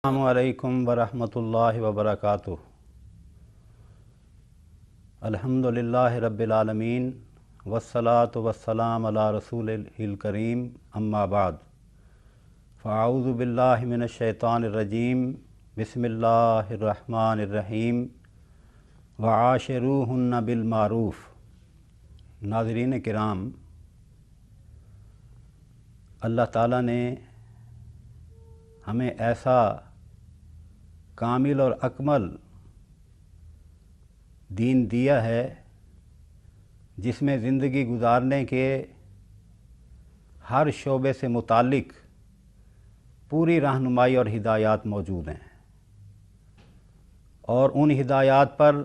السلام علیکم ورحمۃ اللہ وبرکاتہ۔ الحمدللہ رب العالمین والصلاة والسلام علی رسول الکریم، اما بعد، فاعوذ باللہ من الشیطان الرجیم، بسم اللہ الرحمن الرحیم، وعاشروہن بالمعروف۔ ناظرین کرام، اللہ تعالیٰ نے ہمیں ایسا کامل اور اکمل دین دیا ہے جس میں زندگی گزارنے کے ہر شعبے سے متعلق پوری رہنمائی اور ہدایات موجود ہیں، اور ان ہدایات پر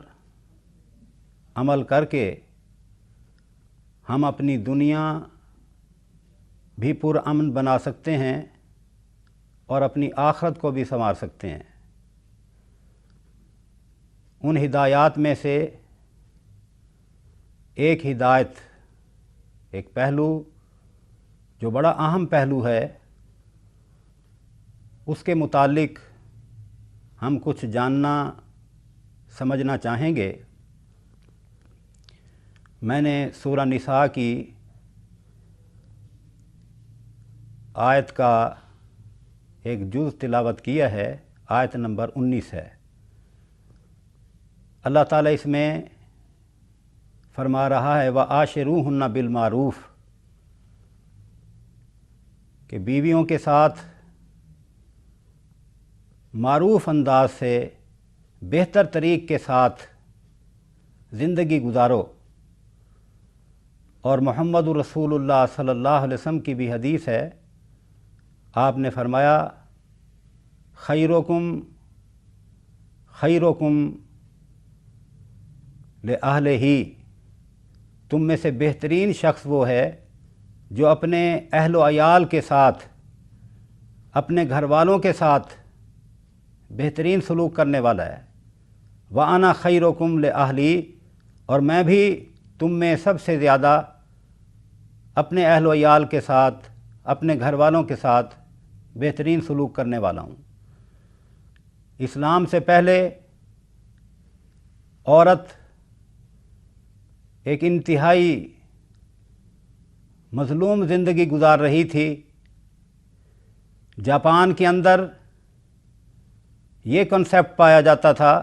عمل کر کے ہم اپنی دنیا بھی پرامن بنا سکتے ہیں اور اپنی آخرت کو بھی سنوار سکتے ہیں۔ ان ہدایات میں سے ایک ہدایت، ایک پہلو جو بڑا اہم پہلو ہے، اس کے متعلق ہم کچھ جاننا سمجھنا چاہیں گے۔ میں نے سورہ نساء کی آیت کا ایک جز تلاوت کیا ہے، آیت نمبر 19 ہے۔ اللہ تعالیٰ اس میں فرما رہا ہے وَعَاشِرُوهُنَّ بِالْمَعْرُوفِ، کہ بیویوں کے ساتھ معروف انداز سے، بہتر طریق کے ساتھ زندگی گزارو۔ اور محمد رسول اللہ صلی اللہ علیہ وسلم کی بھی حدیث ہے، آپ نے فرمایا خیرکم خیرکم لأہلہ، تم میں سے بہترین شخص وہ ہے جو اپنے اہل و عیال کے ساتھ، اپنے گھر والوں کے ساتھ بہترین سلوک کرنے والا ہے۔ وَأَنَا خَيْرُكُمْ لِأَهْلِي، اور میں بھی تم میں سب سے زیادہ اپنے اہل و عیال کے ساتھ، اپنے گھر والوں کے ساتھ بہترین سلوک کرنے والا ہوں۔ اسلام سے پہلے عورت ایک انتہائی مظلوم زندگی گزار رہی تھی۔ جاپان کے اندر یہ کنسیپٹ پایا جاتا تھا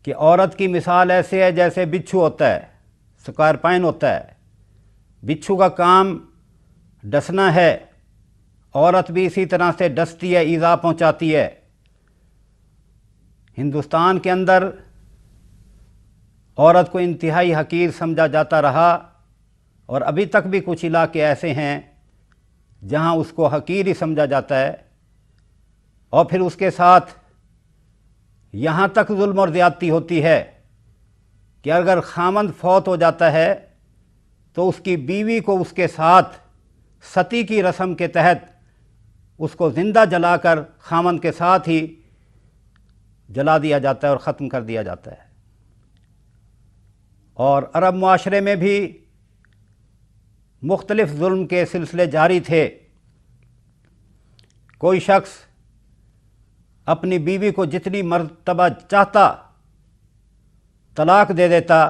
کہ عورت کی مثال ایسے ہے جیسے بچھو ہوتا ہے، اسکارپائن ہوتا ہے۔ بچھو کا کام ڈسنا ہے، عورت بھی اسی طرح سے ڈستی ہے، ایذا پہنچاتی ہے۔ ہندوستان کے اندر عورت کو انتہائی حقیر سمجھا جاتا رہا، اور ابھی تک بھی کچھ علاقے ایسے ہیں جہاں اس کو حقیر ہی سمجھا جاتا ہے۔ اور پھر اس کے ساتھ یہاں تک ظلم اور زیادتی ہوتی ہے کہ اگر خامند فوت ہو جاتا ہے تو اس کی بیوی کو اس کے ساتھ ستی کی رسم کے تحت اس کو زندہ جلا کر خامند کے ساتھ ہی جلا دیا جاتا ہے اور ختم کر دیا جاتا ہے۔ اور عرب معاشرے میں بھی مختلف ظلم کے سلسلے جاری تھے۔ کوئی شخص اپنی بیوی کو جتنی مرتبہ چاہتا طلاق دے دیتا،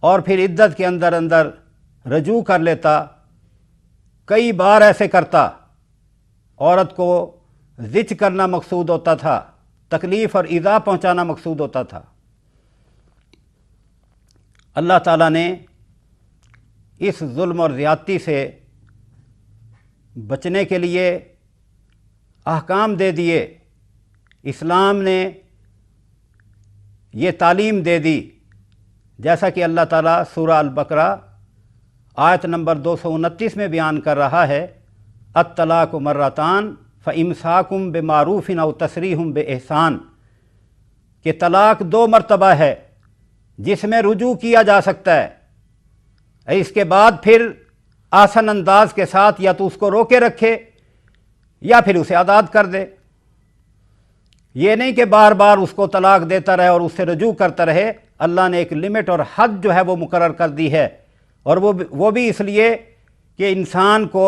اور پھر عدت کے اندر اندر رجوع کر لیتا۔ کئی بار ایسے کرتا۔ عورت کو زچ کرنا مقصود ہوتا تھا، تکلیف اور ایذا پہنچانا مقصود ہوتا تھا۔ اللہ تعالیٰ نے اس ظلم اور زیادتی سے بچنے کے لیے احکام دے دیے۔ اسلام نے یہ تعلیم دے دی، جیسا کہ اللہ تعالیٰ سورہ البقرہ آیت نمبر 229 میں بیان کر رہا ہے الطلاق مرتان فامساک بمعروف او تسریح باحسان، کہ طلاق 2 مرتبہ ہے جس میں رجوع کیا جا سکتا ہے۔ اس کے بعد پھر آسن انداز کے ساتھ یا تو اس کو روکے رکھے یا پھر اسے آزاد کر دے۔ یہ نہیں کہ بار بار اس کو طلاق دیتا رہے اور اس سے رجوع کرتا رہے۔ اللہ نے ایک لمٹ اور حد جو ہے وہ مقرر کر دی ہے، اور وہ بھی اس لیے کہ انسان کو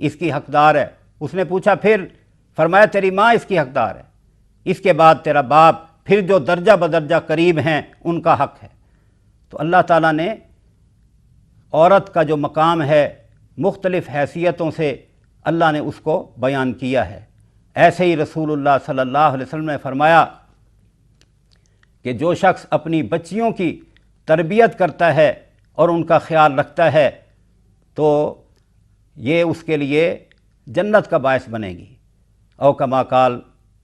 اس کی حقدار ہے۔ اس نے پوچھا پھر؟ فرمایا تیری ماں اس کی حقدار ہے، اس کے بعد تیرا باپ، پھر جو درجہ بدرجہ قریب ہیں ان کا حق ہے۔ تو اللہ تعالیٰ نے عورت کا جو مقام ہے مختلف حیثیتوں سے اللہ نے اس کو بیان کیا ہے۔ ایسے ہی رسول اللہ صلی اللہ علیہ وسلم نے فرمایا کہ جو شخص اپنی بچیوں کی تربیت کرتا ہے اور ان کا خیال رکھتا ہے تو یہ اس کے لیے جنت کا باعث بنے گی، او کما قال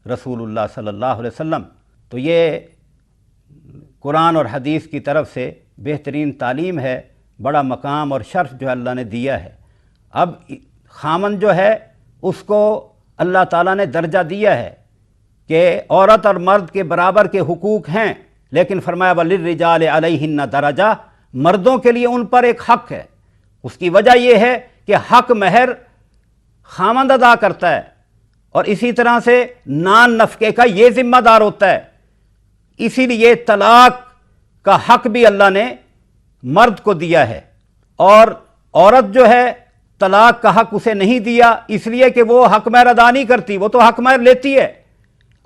رسول اللہ صلی اللہ علیہ وسلم۔ تو یہ قرآن اور حدیث کی طرف سے بہترین تعلیم ہے، بڑا مقام اور شرف جو اللہ نے دیا ہے۔ اب خامن جو ہے اس کو اللہ تعالیٰ نے درجہ دیا ہے کہ عورت اور مرد کے برابر کے حقوق ہیں، لیکن فرمایا وَلِلرِّجَالِ عَلَيْهِنَّ درجہ، مردوں کے لیے ان پر ایک حق ہے۔ اس کی وجہ یہ ہے کہ حق مہر خامند ادا کرتا ہے، اور اسی طرح سے نان نفقے کا یہ ذمہ دار ہوتا ہے۔ اسی لیے طلاق کا حق بھی اللہ نے مرد کو دیا ہے، اور عورت جو ہے طلاق کا حق اسے نہیں دیا اس لیے کہ وہ حق مہر ادا نہیں کرتی، وہ تو حق مہر لیتی ہے،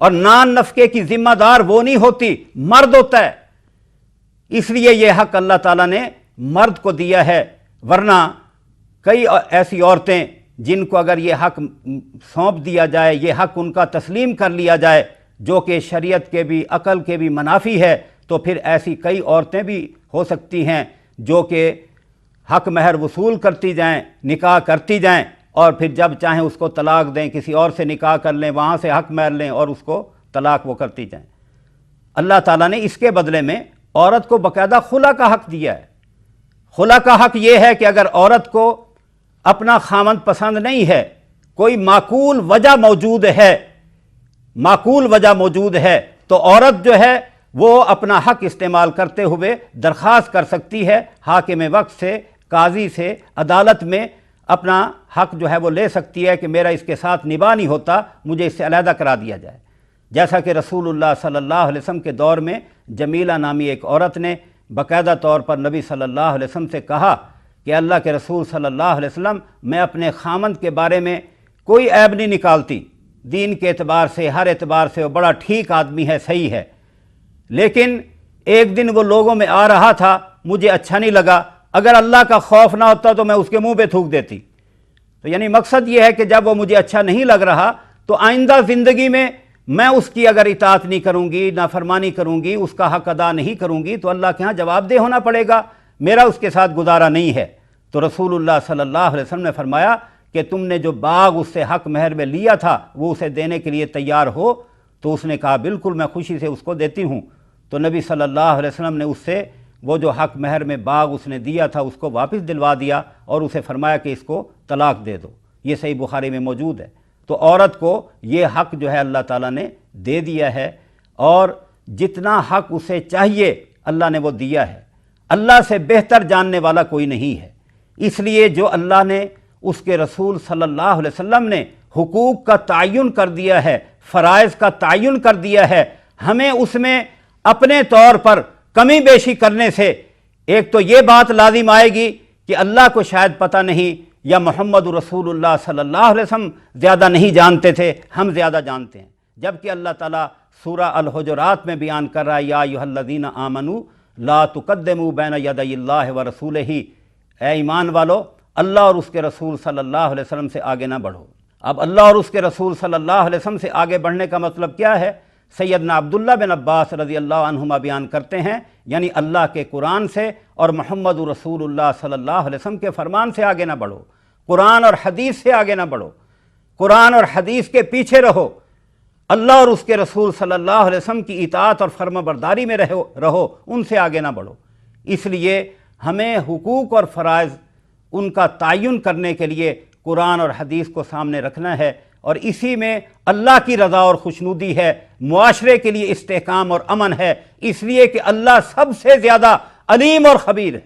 اور نان نفقے کی ذمہ دار وہ نہیں ہوتی، مرد ہوتا ہے۔ اس لیے یہ حق اللہ تعالیٰ نے مرد کو دیا ہے، ورنہ کئی ایسی عورتیں جن کو اگر یہ حق سونپ دیا جائے، یہ حق ان کا تسلیم کر لیا جائے جو کہ شریعت کے بھی عقل کے بھی منافی ہے، تو پھر ایسی کئی عورتیں بھی ہو سکتی ہیں جو کہ حق مہر وصول کرتی جائیں، نکاح کرتی جائیں، اور پھر جب چاہیں اس کو طلاق دیں، کسی اور سے نکاح کر لیں، وہاں سے حق مہر لیں اور اس کو طلاق وہ کرتی جائیں۔ اللہ تعالیٰ نے اس کے بدلے میں عورت کو باقاعدہ خلا کا حق دیا ہے۔ خلا کا حق یہ ہے کہ اگر عورت کو اپنا خامند پسند نہیں ہے، کوئی معقول وجہ موجود ہے، تو عورت جو ہے وہ اپنا حق استعمال کرتے ہوئے درخواست کر سکتی ہے حاکم وقت سے، قاضی سے، عدالت میں اپنا حق جو ہے وہ لے سکتی ہے کہ میرا اس کے ساتھ نباہ نہیں ہوتا، مجھے اس سے علیحدہ کرا دیا جائے۔ جیسا کہ رسول اللہ صلی اللہ علیہ وسلم کے دور میں جمیلہ نامی ایک عورت نے باقاعدہ طور پر نبی صلی اللہ علیہ وسلم سے کہا کہ اللہ کے رسول صلی اللہ علیہ وسلم، میں اپنے خامند کے بارے میں کوئی عیب نہیں نکالتی، دین کے اعتبار سے، ہر اعتبار سے وہ بڑا ٹھیک آدمی ہے، صحیح ہے، لیکن ایک دن وہ لوگوں میں آ رہا تھا، مجھے اچھا نہیں لگا، اگر اللہ کا خوف نہ ہوتا تو میں اس کے منہ پہ تھوک دیتی۔ تو یعنی مقصد یہ ہے کہ جب وہ مجھے اچھا نہیں لگ رہا تو آئندہ زندگی میں اس کی اگر اطاعت نہیں کروں گی، نافرمانی کروں گی، اس کا حق ادا نہیں کروں گی تو اللہ کے ہاں جواب دہ ہونا پڑے گا، میرا اس کے ساتھ گزارا نہیں ہے۔ تو رسول اللہ صلی اللہ علیہ وسلم نے فرمایا کہ تم نے جو باغ اس سے حق مہر میں لیا تھا وہ اسے دینے کے لیے تیار ہو؟ تو اس نے کہا بالکل، میں خوشی سے اس کو دیتی ہوں۔ تو نبی صلی اللہ علیہ وسلم نے اس سے وہ جو حق مہر میں باغ اس نے دیا تھا اس کو واپس دلوا دیا اور اسے فرمایا کہ اس کو طلاق دے دو۔ یہ صحیح بخاری میں موجود ہے۔ تو عورت کو یہ حق جو ہے اللہ تعالیٰ نے دے دیا ہے، اور جتنا حق اسے چاہیے اللہ نے وہ دیا ہے۔ اللہ سے بہتر جاننے والا کوئی نہیں ہے، اس لیے جو اللہ نے اس کے رسول صلی اللہ علیہ وسلم نے حقوق کا تعین کر دیا ہے، فرائض کا تعین کر دیا ہے، ہمیں اس میں اپنے طور پر کمی بیشی کرنے سے ایک تو یہ بات لازم آئے گی کہ اللہ کو شاید پتہ نہیں، یا محمد رسول اللہ صلی اللہ علیہ وسلم زیادہ نہیں جانتے تھے، ہم زیادہ جانتے ہیں۔ جبکہ اللہ تعالیٰ سورہ الحجرات میں بیان کر رہا ہے یا ایھا الذین آمنوا لا تقدموا بین یدی اللہ ورسولہ، اے ایمان والو اللہ اور اس کے رسول صلی اللہ علیہ وسلم سے آگے نہ بڑھو۔ اب اللہ اور اس کے رسول صلی اللہ علیہ وسلم سے آگے بڑھنے کا مطلب کیا ہے؟ سیدنا عبداللہ بن عباس رضی اللہ عنہما بیان کرتے ہیں، یعنی اللہ کے قرآن سے اور محمد رسول اللہ صلی اللہ علیہ وسلم کے فرمان سے آگے نہ بڑھو، قرآن اور حدیث سے آگے نہ بڑھو، قرآن اور حدیث کے پیچھے رہو، اللہ اور اس کے رسول صلی اللہ علیہ وسلم کی اطاعت اور فرما برداری میں رہو، ان سے آگے نہ بڑھو۔ اس لیے ہمیں حقوق اور فرائض ان کا تعین کرنے کے لیے قرآن اور حدیث کو سامنے رکھنا ہے، اور اسی میں اللہ کی رضا اور خوشنودی ہے، معاشرے کے لیے استحکام اور امن ہے، اس لیے کہ اللہ سب سے زیادہ علیم اور خبیر ہے۔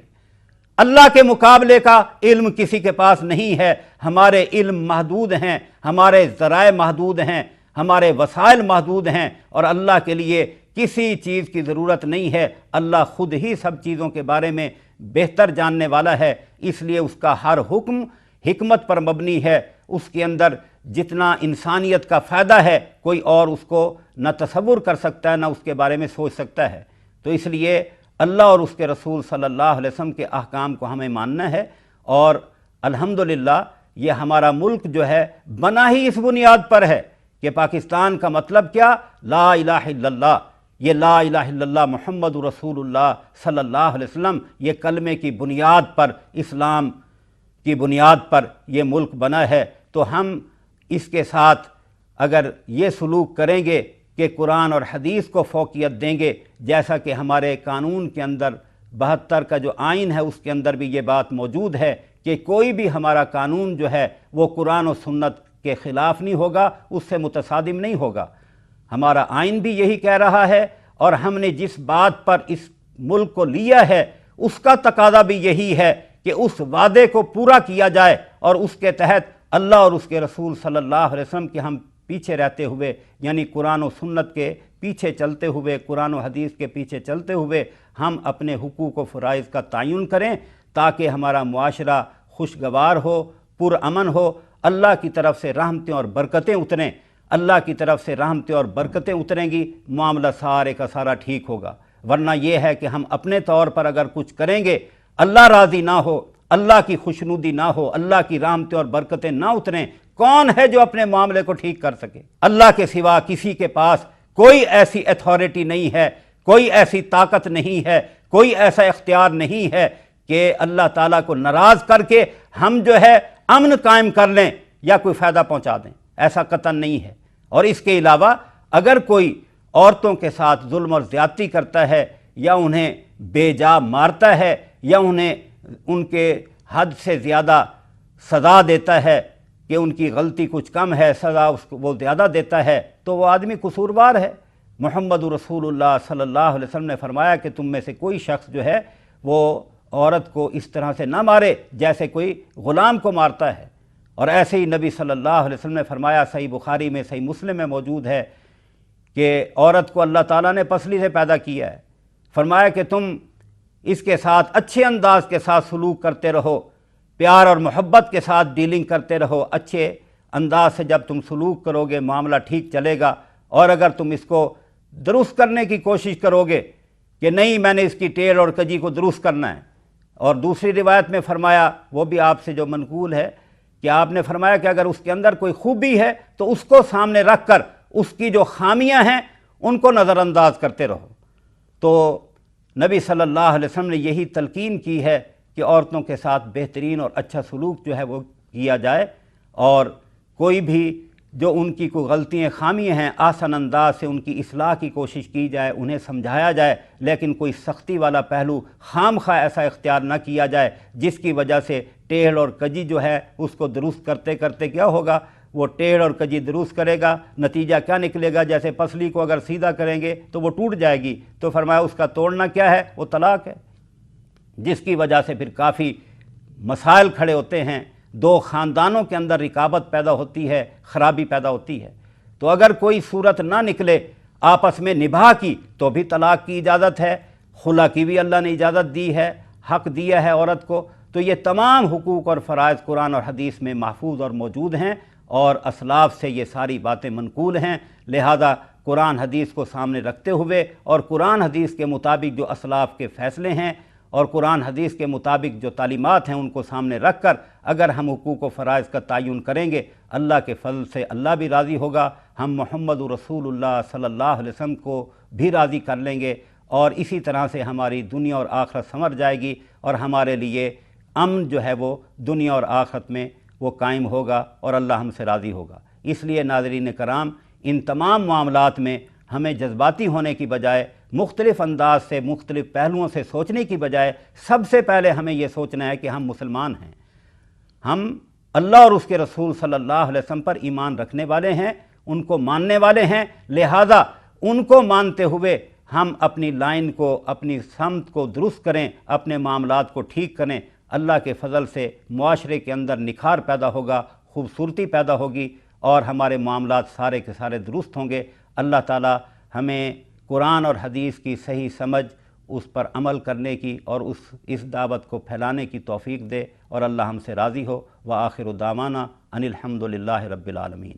اللہ کے مقابلے کا علم کسی کے پاس نہیں ہے، ہمارے علم محدود ہیں، ہمارے ذرائع محدود ہیں، ہمارے وسائل محدود ہیں، اور اللہ کے لیے کسی چیز کی ضرورت نہیں ہے، اللہ خود ہی سب چیزوں کے بارے میں بہتر جاننے والا ہے، اس لیے اس کا ہر حکم حکمت پر مبنی ہے، اس کے اندر جتنا انسانیت کا فائدہ ہے کوئی اور اس کو نہ تصور کر سکتا ہے نہ اس کے بارے میں سوچ سکتا ہے۔ تو اس لیے اللہ اور اس کے رسول صلی اللہ علیہ وسلم کے احکام کو ہمیں ماننا ہے، اور الحمدللہ یہ ہمارا ملک جو ہے بنا ہی اس بنیاد پر ہے کہ پاکستان کا مطلب کیا؟ لا الہ الا اللہ۔ یہ لا الہ الا اللہ محمد رسول اللہ صلی اللہ علیہ وسلم، یہ کلمے کی بنیاد پر، اسلام کی بنیاد پر یہ ملک بنا ہے۔ تو ہم اس کے ساتھ اگر یہ سلوک کریں گے کہ قرآن اور حدیث کو فوقیت دیں گے، جیسا کہ ہمارے قانون کے اندر 72 کا جو آئین ہے اس کے اندر بھی یہ بات موجود ہے کہ کوئی بھی ہمارا قانون جو ہے وہ قرآن و سنت کے خلاف نہیں ہوگا، اس سے متصادم نہیں ہوگا۔ ہمارا آئین بھی یہی کہہ رہا ہے، اور ہم نے جس بات پر اس ملک کو لیا ہے اس کا تقاضا بھی یہی ہے کہ اس وعدے کو پورا کیا جائے، اور اس کے تحت اللہ اور اس کے رسول صلی اللہ علیہ وسلم کے ہم پیچھے رہتے ہوئے، یعنی قرآن و سنت کے پیچھے چلتے ہوئے، قرآن و حدیث کے پیچھے چلتے ہوئے ہم اپنے حقوق و فرائض کا تعین کریں، تاکہ ہمارا معاشرہ خوشگوار ہو، پرامن ہو، اللہ کی طرف سے رحمتیں اور برکتیں اتریں۔ اللہ کی طرف سے رحمتیں اور برکتیں اتریں گی، معاملہ سارے کا سارا ٹھیک ہوگا۔ ورنہ یہ ہے کہ ہم اپنے طور پر اگر کچھ کریں گے، اللہ راضی نہ ہو، اللہ کی خوشنودی نہ ہو، اللہ کی رحمتیں اور برکتیں نہ اتریں، کون ہے جو اپنے معاملے کو ٹھیک کر سکے؟ اللہ کے سوا کسی کے پاس کوئی ایسی اتھارٹی نہیں ہے، کوئی ایسی طاقت نہیں ہے، کوئی ایسا اختیار نہیں ہے کہ اللہ تعالیٰ کو ناراض کر کے ہم جو ہے امن قائم کر لیں یا کوئی فائدہ پہنچا دیں، ایسا قطعاً نہیں ہے۔ اور اس کے علاوہ اگر کوئی عورتوں کے ساتھ ظلم اور زیادتی کرتا ہے، یا انہیں بے جا مارتا ہے، یا انہیں ان کے حد سے زیادہ سزا دیتا ہے کہ ان کی غلطی کچھ کم ہے، سزا اس کو وہ زیادہ دیتا ہے، تو وہ آدمی قصوروار ہے۔ محمد رسول اللہ صلی اللہ علیہ وسلم نے فرمایا کہ تم میں سے کوئی شخص جو ہے وہ عورت کو اس طرح سے نہ مارے جیسے کوئی غلام کو مارتا ہے۔ اور ایسے ہی نبی صلی اللہ علیہ وسلم نے فرمایا، صحیح بخاری میں، صحیح مسلم میں موجود ہے، کہ عورت کو اللہ تعالیٰ نے پسلی سے پیدا کیا ہے۔ فرمایا کہ تم اس کے ساتھ اچھے انداز کے ساتھ سلوک کرتے رہو، پیار اور محبت کے ساتھ ڈیلنگ کرتے رہو، اچھے انداز سے جب تم سلوک کرو گے معاملہ ٹھیک چلے گا۔ اور اگر تم اس کو درست کرنے کی کوشش کرو گے کہ نہیں میں نے اس کی ٹیڑھ اور کجی کو درست کرنا ہے، اور دوسری روایت میں فرمایا، وہ بھی آپ سے جو منقول ہے، کہ آپ نے فرمایا کہ اگر اس کے اندر کوئی خوبی ہے تو اس کو سامنے رکھ کر اس کی جو خامیاں ہیں ان کو نظر انداز کرتے رہو۔ تو نبی صلی اللہ علیہ وسلم نے یہی تلقین کی ہے کہ عورتوں کے ساتھ بہترین اور اچھا سلوک جو ہے وہ کیا جائے، اور کوئی بھی جو ان کی کوئی غلطیاں خامیاں ہیں آسان انداز سے ان کی اصلاح کی کوشش کی جائے، انہیں سمجھایا جائے، لیکن کوئی سختی والا پہلو خام خواہ ایسا اختیار نہ کیا جائے جس کی وجہ سے ٹیڑھ اور کجی جو ہے اس کو درست کرتے کرتے کیا ہوگا، وہ ٹیڑھ اور کجی درست کرے گا، نتیجہ کیا نکلے گا؟ جیسے پسلی کو اگر سیدھا کریں گے تو وہ ٹوٹ جائے گی، تو فرمایا اس کا توڑنا کیا ہے؟ وہ طلاق ہے، جس کی وجہ سے پھر کافی مسائل کھڑے ہوتے ہیں، دو خاندانوں کے اندر رکاوٹ پیدا ہوتی ہے، خرابی پیدا ہوتی ہے۔ تو اگر کوئی صورت نہ نکلے آپس میں نباہ کی تو بھی طلاق کی اجازت ہے، خلا کی بھی اللہ نے اجازت دی ہے، حق دیا ہے عورت کو۔ تو یہ تمام حقوق اور فرائض قرآن اور حدیث میں محفوظ اور موجود ہیں، اور اسلاف سے یہ ساری باتیں منقول ہیں۔ لہذا قرآن حدیث کو سامنے رکھتے ہوئے اور قرآن حدیث کے مطابق جو اسلاف کے فیصلے ہیں اور قرآن حدیث کے مطابق جو تعلیمات ہیں ان کو سامنے رکھ کر اگر ہم حقوق و فرائض کا تعین کریں گے، اللہ کے فضل سے اللہ بھی راضی ہوگا، ہم محمد رسول اللہ صلی اللہ علیہ وسلم کو بھی راضی کر لیں گے، اور اسی طرح سے ہماری دنیا اور آخرت سنور جائے گی، اور ہمارے لیے امن جو ہے وہ دنیا اور آخرت میں وہ قائم ہوگا، اور اللہ ہم سے راضی ہوگا۔ اس لیے ناظرین کرام، ان تمام معاملات میں ہمیں جذباتی ہونے کی بجائے مختلف انداز سے، مختلف پہلوؤں سے سوچنے کی بجائے سب سے پہلے ہمیں یہ سوچنا ہے کہ ہم مسلمان ہیں، ہم اللہ اور اس کے رسول صلی اللہ علیہ وسلم پر ایمان رکھنے والے ہیں، ان کو ماننے والے ہیں، لہذا ان کو مانتے ہوئے ہم اپنی لائن کو، اپنی سمت کو درست کریں، اپنے معاملات کو ٹھیک کریں۔ اللہ کے فضل سے معاشرے کے اندر نکھار پیدا ہوگا، خوبصورتی پیدا ہوگی، اور ہمارے معاملات سارے کے سارے درست ہوں گے۔ اللہ تعالی ہمیں قرآن اور حدیث کی صحیح سمجھ، اس پر عمل کرنے کی اور اس دعوت کو پھیلانے کی توفیق دے، اور اللہ ہم سے راضی ہو۔ وآخر دعوانا ان الحمد للہ رب العالمین۔